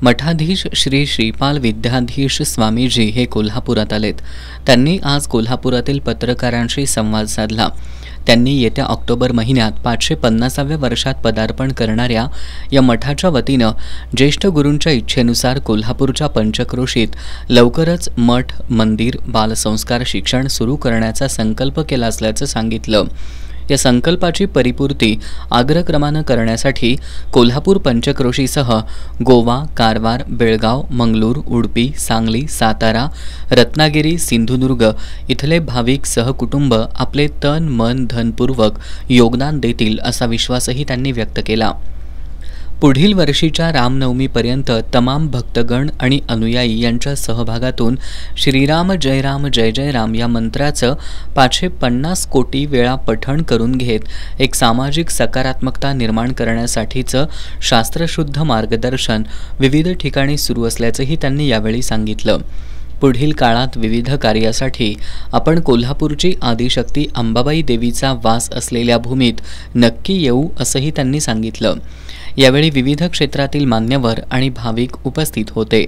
मठाधीश श्री श्रीपाल विद्याधीश स्वामीजी हे कोल्हापुरात आलेत। त्यांनी आज कोल्हापुरातील पत्रकारांशी संवाद साधला। त्यांनी येत्या ऑक्टोबर महिन्यात 550व्या वर्षात पदार्पण करणाऱ्या या मठाच्या वतीनं ज्येष्ठ गुरूंच्या इच्छेनुसार कोल्हापूरच्या पंचक्रोशीत लवकरच मठ, मंदिर, बालसंस्कार शिक्षण सुरू करण्याचा संकल्प केला असल्याचं सांगितलं। या संकल्पाची परिपूर्ती अग्रक्रमानं करण्यासाठी कोल्हापूर पंचक्रोशीसह गोवा, कारवार, बेळगाव, मंगळूर, उडुपी, सांगली, सातारा, रत्नागिरी, सिंधुदुर्ग इथले भाविक सहकुटुंब आपले तन मन धनपूर्वक योगदान देतील असा विश्वासही त्यांनी व्यक्त केला। पुढील वर्षीच्या रामनवमीपर्यंत तमाम भक्तगण आणि अनुयायी यांच्या सहभागातून श्रीराम जय राम जय जय राम या मंत्राचं 550 कोटी वेळा पठण करून घेत एक सामाजिक सकारात्मकता निर्माण करण्यासाठीचं शास्त्रशुद्ध मार्गदर्शन विविध ठिकाणी सुरू असल्याचंही त्यांनी यावेळी सांगितलं। पुढील काळात विविध कार्यासाठी आपण कोल्हापूरची आदिशक्ती अंबाबाई देवीचा वास असलेल्या भूमीत नक्की येऊ असंही त्यांनी सांगितलं। यावेळी विविध क्षेत्रातील मान्यवर आणि भाविक उपस्थित होते।